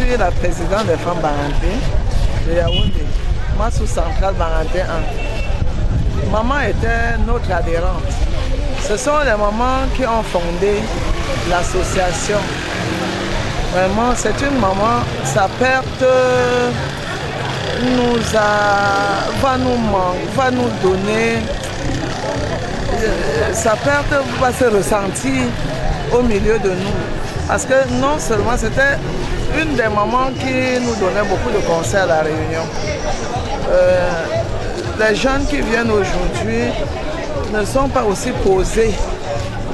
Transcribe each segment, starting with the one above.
suis la présidente des femmes Banganté de Yaoundé, Massou Central Banganté 1. Maman était notre adhérente. Ce sont les mamans qui ont fondé l'association. Vraiment, c'est une maman, sa perte va nous donner, sa perte va se ressentir au milieu de nous. Parce que non seulement c'était une des mamans qui nous donnait beaucoup de conseils à la Réunion. Les jeunes qui viennent aujourd'hui ne sont pas aussi posés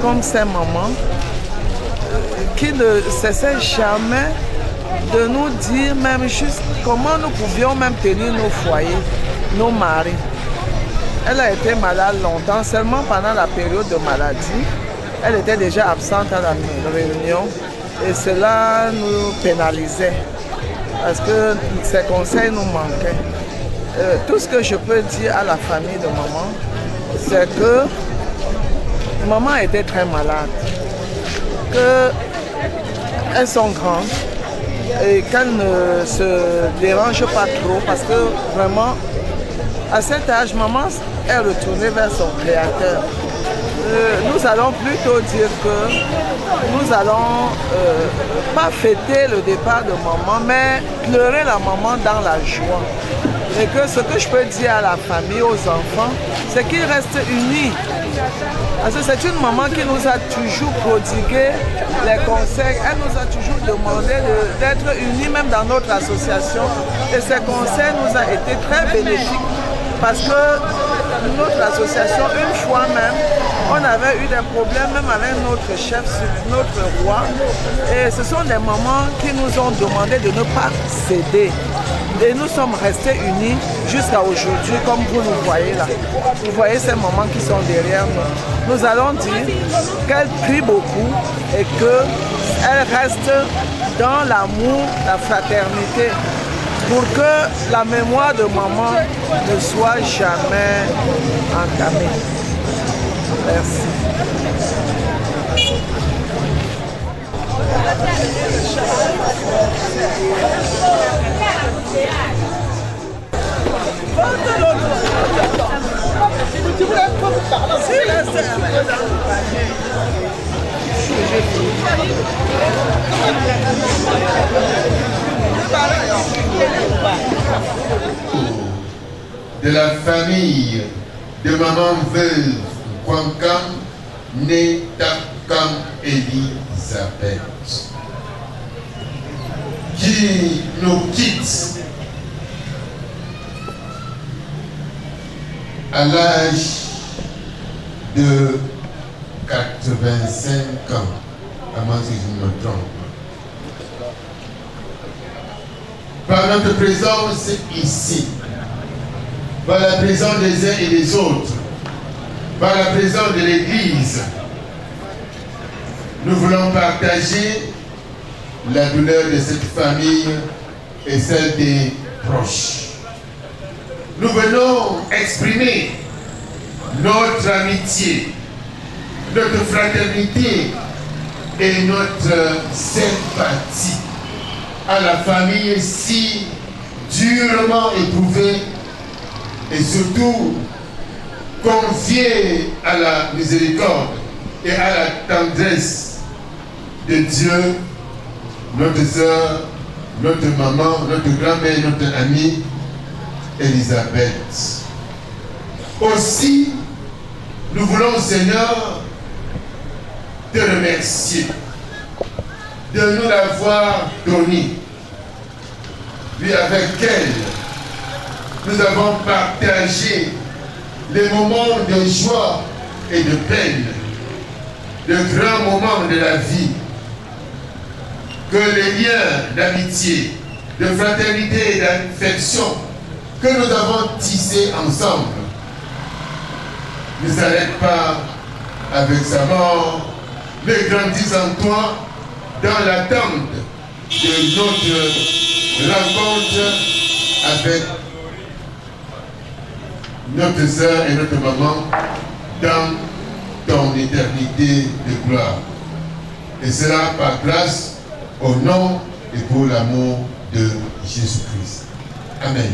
comme ces mamans qui ne cessaient jamais de nous dire même juste comment nous pouvions même tenir nos foyers, nos maris. Elle a été malade longtemps, seulement pendant la période de maladie. Elle était déjà absente à la réunion et cela nous pénalisait parce que ses conseils nous manquaient. Tout ce que je peux dire à la famille de maman, c'est que maman était très malade, qu'elles sont grandes et qu'elles ne se dérangent pas trop parce que vraiment, à cet âge, maman est retournée vers son créateur. Nous allons plutôt dire que nous allons pas fêter le départ de maman, mais pleurer la maman dans la joie. Et que ce que je peux dire à la famille, aux enfants, c'est qu'ils restent unis. Parce que c'est une maman qui nous a toujours prodigué les conseils. Elle nous a toujours demandé d'être unis, même dans notre association. Et ces conseils nous ont été très bénéfiques. Parce que notre association, une fois même, on avait eu des problèmes même avec notre chef, notre roi. Et ce sont des mamans qui nous ont demandé de ne pas céder. Et nous sommes restés unis jusqu'à aujourd'hui, comme vous nous voyez là. Vous voyez ces mamans qui sont derrière nous. Nous allons dire qu'elles prient beaucoup et qu'elles restent dans l'amour, la fraternité, pour que la mémoire de maman ne soit jamais entamée. Merci. De la famille de maman veuve Kwankam, née Takam Elisabeth, qui nous quitte à l'âge de 85 ans, à moins que je me trompe. Par notre présence ici, par la présence des uns et des autres, par la présence de l'Église, nous voulons partager la douleur de cette famille et celle des proches. Nous venons exprimer notre amitié, notre fraternité et notre sympathie à la famille si durement éprouvée et surtout confiée à la miséricorde et à la tendresse de Dieu, notre sœur, notre maman, notre grand-mère, notre amie Elisabeth. Aussi, nous voulons, Seigneur, te remercier de nous l'avoir donné, puis avec elle, nous avons partagé les moments de joie et de peine, de grands moments de la vie, que les liens d'amitié, de fraternité et d'affection que nous avons tissés ensemble ne s'arrêtent pas avec sa mort, mais grandissent en toi dans l'attente de notre rencontre avec notre sœur et notre maman dans ton éternité de gloire. Et cela par grâce au nom et pour l'amour de Jésus-Christ. Amen.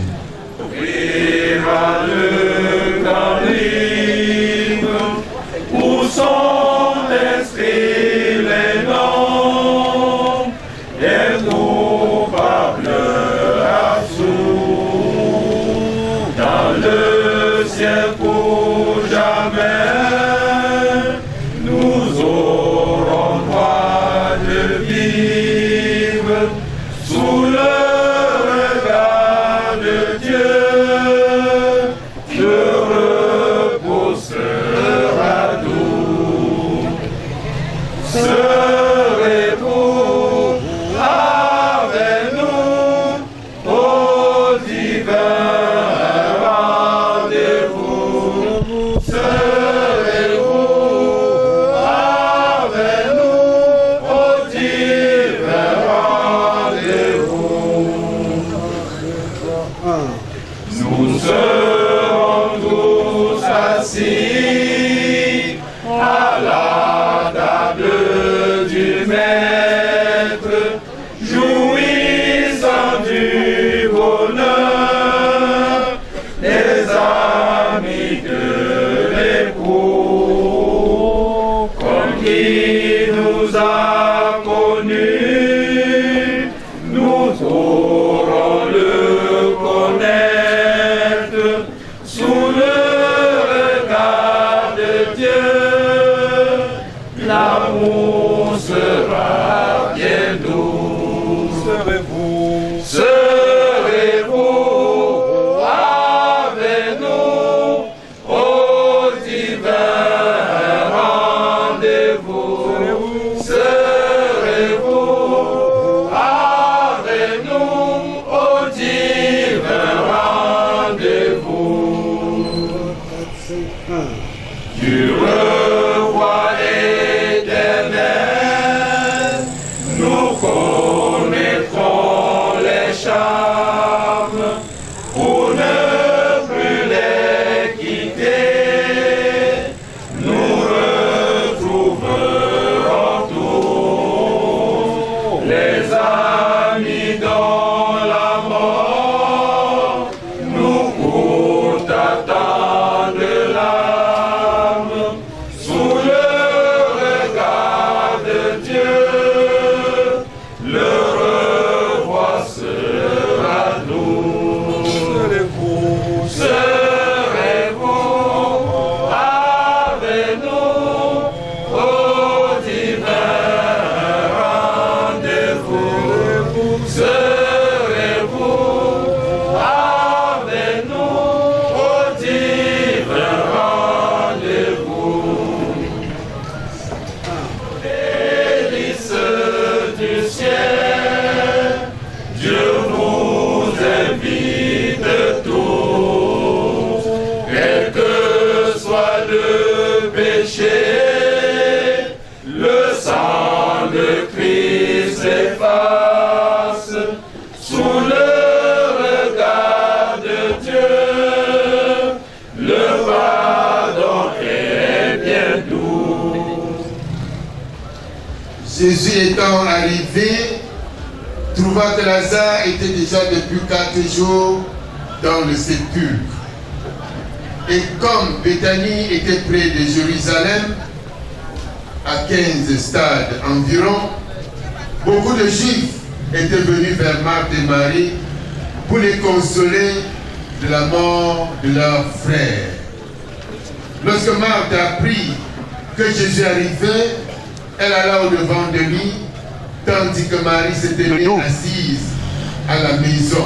Viva le grand livre, où sont inscrits les noms des coupables absous dans le ciel pour jamais. Nous aurons droit de vivre sous le regard de Dieu. Le repos sera doux. Serez-vous avec nous au divin rendez-vous? Serez-vous avec nous au divin rendez-vous? Nous serons tous assis à la table du Maître, jouissant du bonheur des amis de l'époux. Comme qui nous a connus, nous aurons le connaître sous le regard de Dieu. L'amour sera bien doux. Serez-vous avec nous au divin rendez-vous? Serez-vous avec nous au divin rendez-vous? Du roi éternel, nous connaîtrons les charmes pour ne plus les quitter. Nous retrouverons tous les amis dans la mort. Nous coûte tant de l'âme sous le regard de Dieu. Le revoir sera doux. Serez-vous avec nous au divin rendez-vous? Serez-vous avec nous au divin rendez-vous? Délices du ciel, Dieu nous invite tous, quel que soit le péché, le sang de Christ efface. Sous le regard de Dieu, le pardon est bien doux. Jésus étant arrivé, trouva que Lazare était déjà depuis 4 jours dans le sépulcre. Et comme Béthanie était près de Jérusalem, à 15 stades environ, beaucoup de Juifs étaient venus vers Marthe et Marie pour les consoler de la mort de leur frère. Lorsque Marthe apprit que Jésus arrivait, elle alla au-devant de lui, tandis que Marie s'était assise à la maison.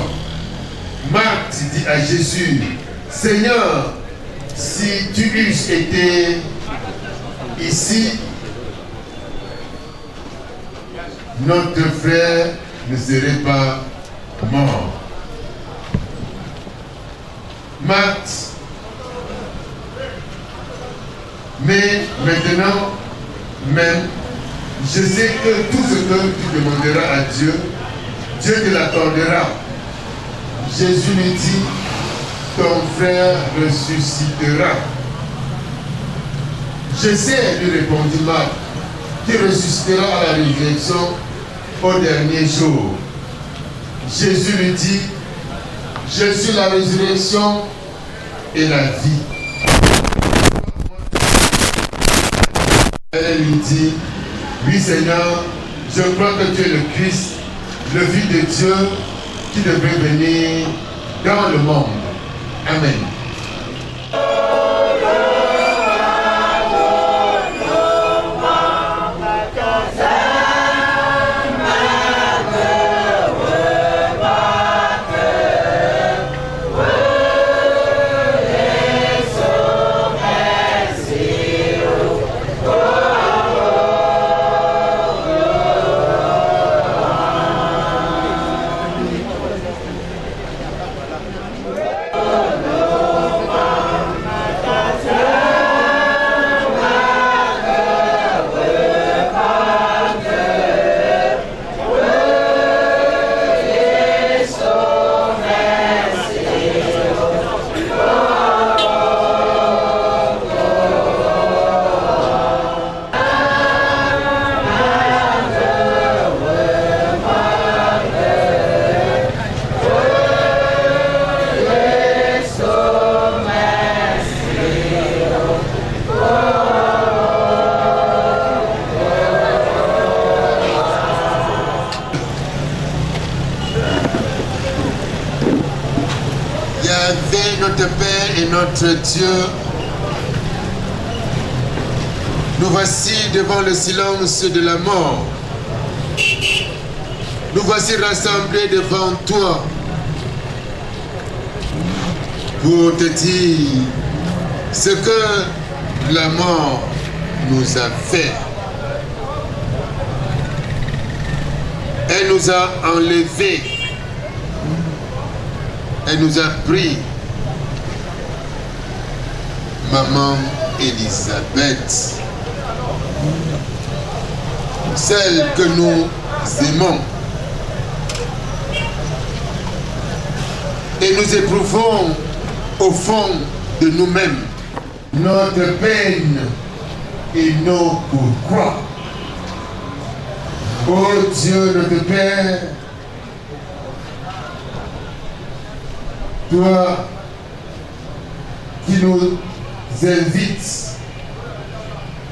Marthe dit à Jésus, « Seigneur, si tu eusses été ici, notre frère ne serait pas mort. » Marthe, mais maintenant même, je sais que tout ce que tu demanderas à Dieu, Dieu te l'accordera. Jésus lui dit, ton frère ressuscitera. Je sais, lui répondit Marthe, qui ressuscitera à la résurrection au dernier jour. Jésus lui dit, je suis la résurrection et la vie. Elle lui dit, oui Seigneur, je crois que tu es le Christ, le Fils de Dieu qui devrait venir dans le monde. Amen. Notre Père et notre Dieu, nous voici devant le silence de la mort. Nous voici rassemblés devant toi pour te dire ce que la mort nous a fait. Elle nous a enlevés. Elle nous a pris. Maman Elisabeth, celle que nous aimons. Et nous éprouvons au fond de nous-mêmes notre peine et nos pourquoi. Ô Dieu notre Père, toi qui nous invite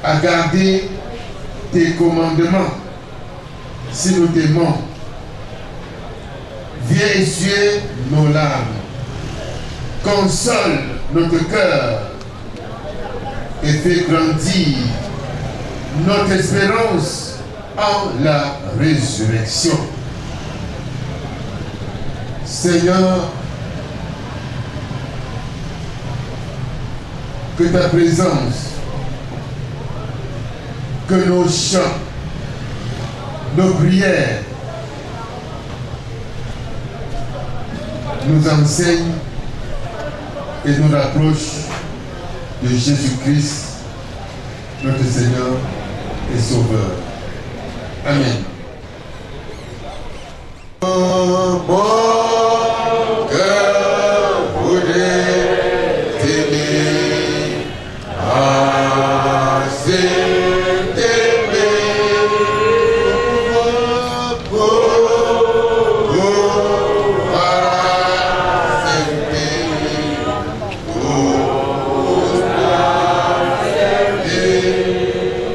à garder tes commandements si nous t'aimons. Viens essuyer nos larmes, console notre cœur et fais grandir notre espérance en la résurrection. Seigneur, que ta présence, que nos chants, nos prières nous enseignent et nous rapprochent de Jésus-Christ, notre Seigneur et Sauveur. Amen. Oh, mon cœur voudrait t'aimer, assez t'aimer,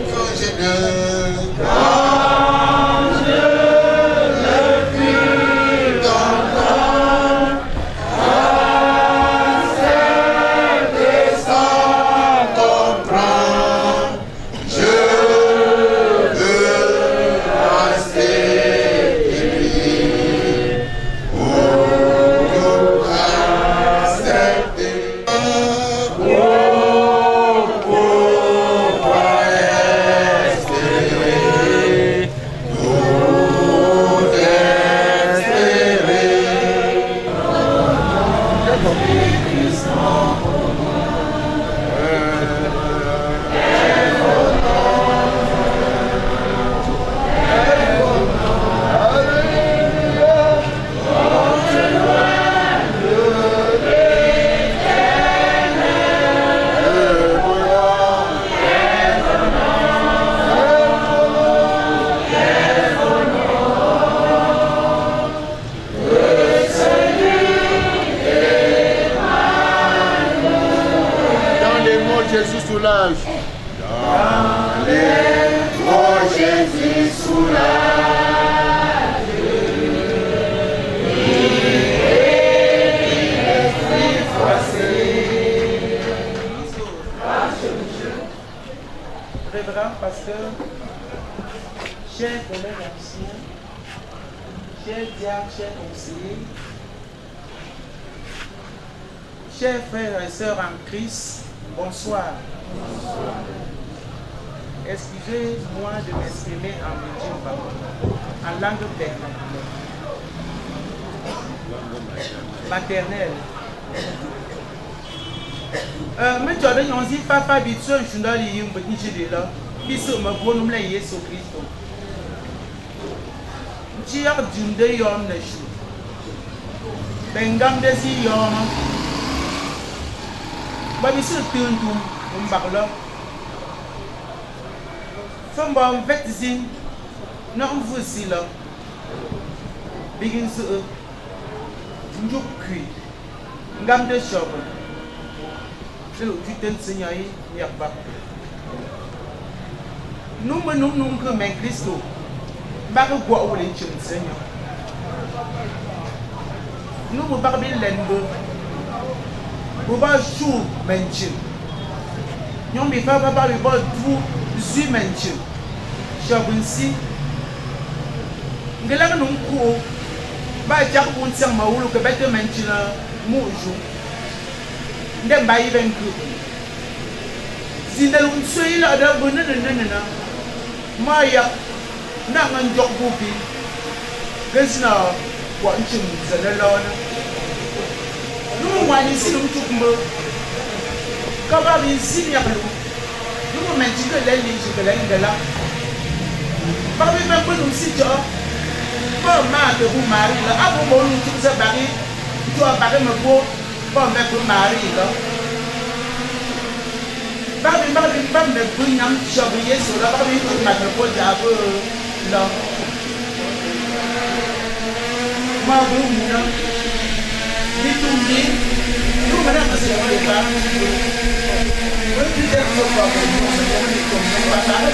quand je ne soulage. Dans les bras, Jésus soulage. L'esprit froissé. Révérend pasteur, chers collègues anciens, chers diacres, chers conseillers, chers frères et sœurs en Christ, bonsoir. Excusez-moi de m'exprimer en Medjimba, en langue maternelle. Mais tu as dit que papa habitué, je suis dans les yeux, je là. Puis ce me bon nom là, Jésus Christ. Tu as d'une de yom de chou. Bengam de si yom. Babi se tourne tout, on parle. Femme bon vet zin, non vous si là. Begin se njuk kui, ngam de shop. C'est le putain de Seigneur y a pas. Nous que mais Christo. Bah que quoi ou les chums Seigneur. Nous me parlons l'enbe. Vous va chou mention. Nous me pas parler pas tout zu mention. Chabunsi. Ngela nous ko. Ba jak un sang ma wulu que bête mention mu jou. Ndem ba even ku zindal un soyi la da bu nana ma ya na ngan jok bu bi gasna wa ncin zalalona nu wani silum tukmbo ka ba bi sin ya lu nu men ti ke le li ji ke le ngala ba bi ba bu si jo ba ma de bu mari la abu mo nu tu za bari to ba ke mo bo bon mais pour Marie là babi me bunyam chabrier sur la babi tout ma ko jabo là ma bu muna bitumbi nous mana parce que on est pas on dit que ça va pas comme pas ça là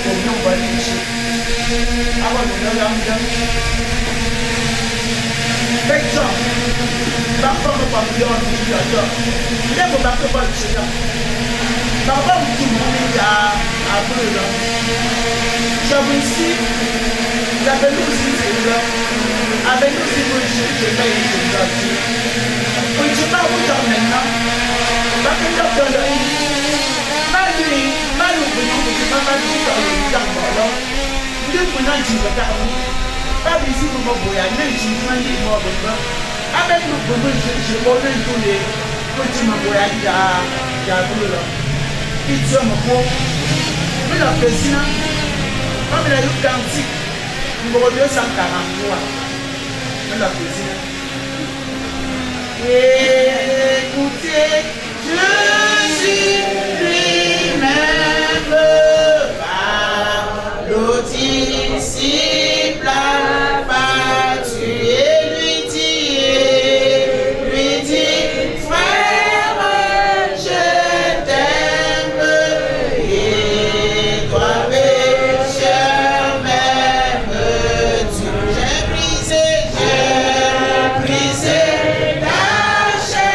comme non va ici avant de là Bejo, parfois on va bien en discussion. Il est pour partir par le Seigneur. Parfois on dit mon média à brûler. J'avoue ici, j'avais nous aussi là. Avec nous aussi pour je vais y aller. On ne sait pas où j'en maintenant. Parce que j'ai besoin de malgré je pas mal de temps là. Nous devons dire que pas ici pour me voyager, même si je m'en dis moi, avec nous, je connais tous les petits voyages à Boula. Ils sont mon beau. Mais la présidente, comme il a eu cantique, nous revions 143. Mais la présidente. Écoutez, je suis lui-même par l'autre disciple. J'ai brisé ta chair.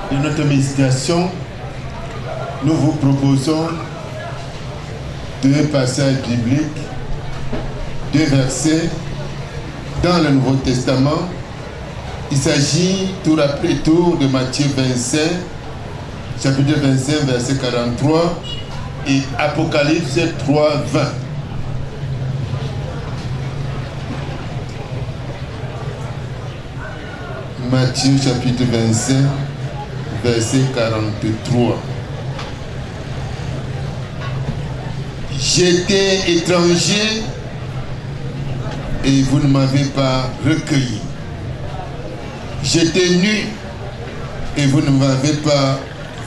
De notre méditation, nous vous proposons deux passages bibliques, deux versets dans le Nouveau Testament. Il s'agit tour après tour de Matthieu 25, chapitre 25, verset 43 et Apocalypse 3, 20. Matthieu chapitre 25, verset 43. J'étais étranger et vous ne m'avez pas recueilli. J'étais nu et vous ne m'avez pas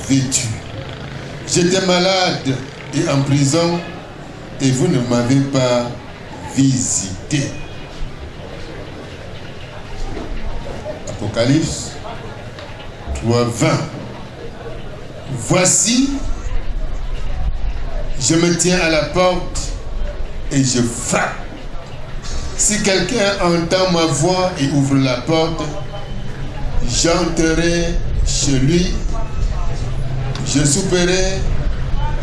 vêtu. J'étais malade et en prison et vous ne m'avez pas visité. Apocalypse 3, 20. Voici, je me tiens à la porte et je frappe. Si quelqu'un entend ma voix et ouvre la porte, j'entrerai chez lui, je souperai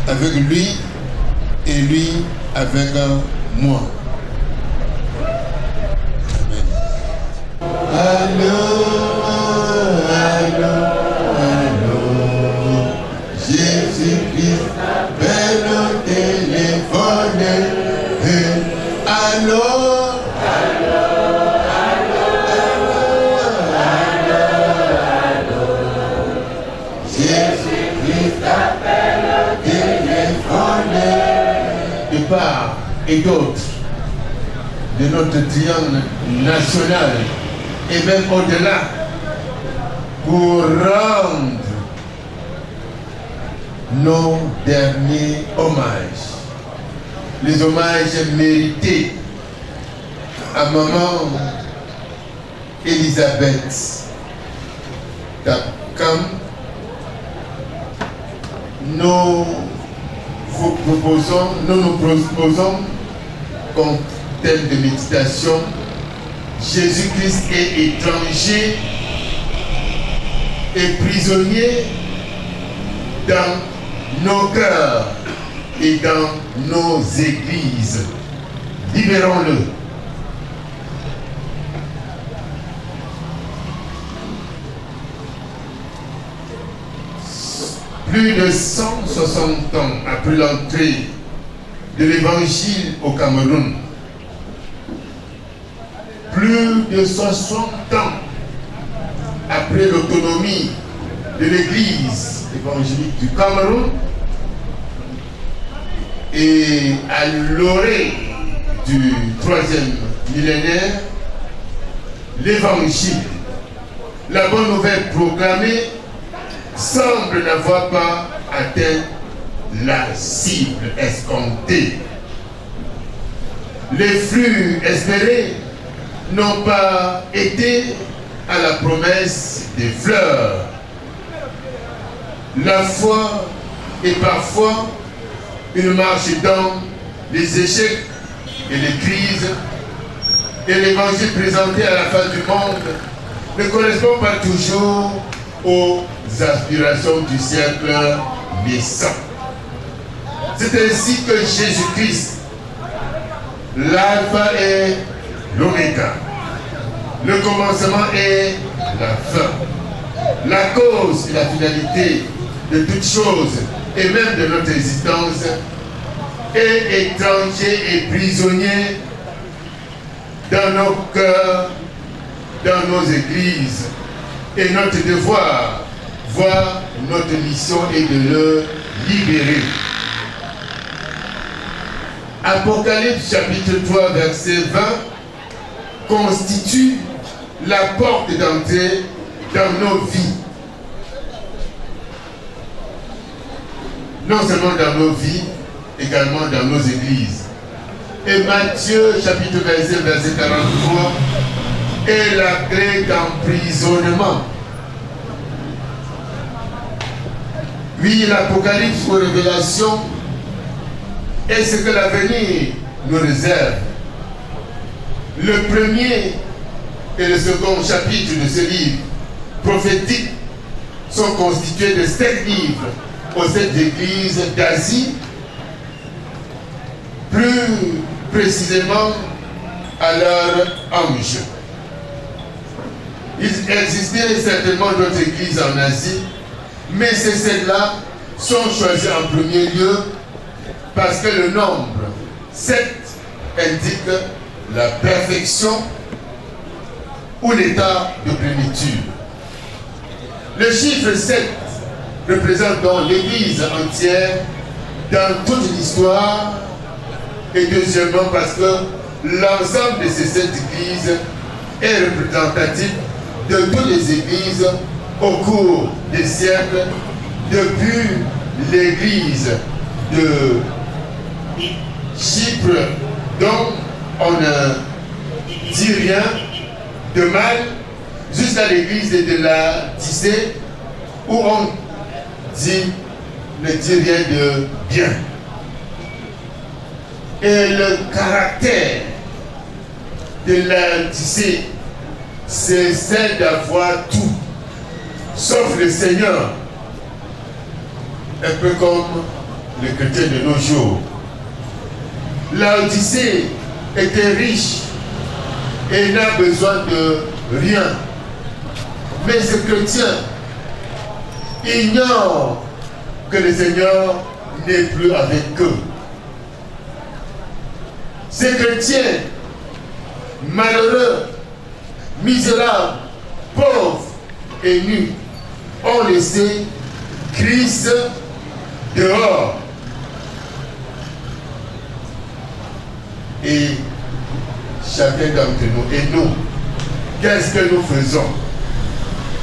avec lui et lui avec moi. Amen. Allô, allô, allô, Jésus-Christ, appelle au téléphone. Allô, allô, allô, allô, allô, Jésus-Christ, appelle au téléphone. De part et d'autre de notre triangle national et même au-delà, pour rendre nos derniers hommages, les hommages mérités à maman Elisabeth Tapkam. Nous nous proposons comme thème de méditation: Jésus-Christ est étranger et prisonnier dans nos cœurs et dans nos églises. Libérons-le. Plus de 160 ans après l'entrée de l'Évangile au Cameroun, plus de 60 ans après l'autonomie de l'Église évangélique du Cameroun et à l'orée du 3e millénaire, l'Évangile, la bonne nouvelle proclamée, semble n'avoir pas atteint la cible escomptée. Les flux espérés n'ont pas été à la promesse des fleurs. La foi et parfois une marche dans les échecs et les crises, et l'évangile présenté à la fin du monde ne correspond pas toujours aux aspirations du siècle naissant. C'est ainsi que Jésus-Christ, l'alpha et l'oméga, le commencement et la fin, la cause et la finalité de toutes choses et même de notre existence, est étranger et prisonnier dans nos cœurs, dans nos églises. Et notre devoir, voire notre mission est de le libérer. Apocalypse chapitre 3 verset 20 constitue la porte d'entrée dans nos vies. Non seulement dans nos vies, également dans nos églises. Et Matthieu chapitre 27 verset 43 est la clé d'emprisonnement. Oui, l'Apocalypse ou Révélation est ce que l'avenir nous réserve. Le premier et le second chapitre de ce livre prophétique sont constitués de 7 livres aux 7 églises d'Asie, plus précisément à leur ange. Il existait certainement d'autres églises en Asie, mais ces 7-là sont choisis en premier lieu parce que le nombre 7 indique la perfection ou l'état de plénitude. Le chiffre 7 représente donc l'Église entière dans toute l'histoire, et deuxièmement parce que l'ensemble de ces 7 églises est représentatif de toutes les églises au cours des siècles, depuis l'église de Chypre, dont on ne dit rien de mal, jusqu'à l'église de la Laodicée, où on ne dit rien de bien. Et le caractère de la Laodicée, c'est celle d'avoir tout, sauf le Seigneur, un peu comme les chrétiens de nos jours. La Laodicée était riche et n'a besoin de rien. Mais ces chrétiens ignorent que le Seigneur n'est plus avec eux. Ces chrétiens malheureux, misérables, pauvres et nus ont laissé Christ dehors. Et chacun d'entre nous, et nous, qu'est-ce que nous faisons?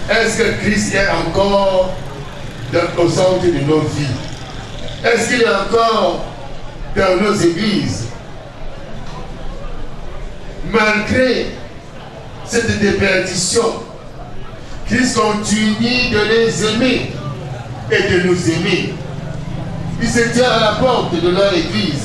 Est-ce que Christ est encore au centre de nos vies? Est-ce qu'il est encore dans nos églises? Malgré cette déperdition, Christ continue de les aimer et de nous aimer. Il se tient à la porte de leur église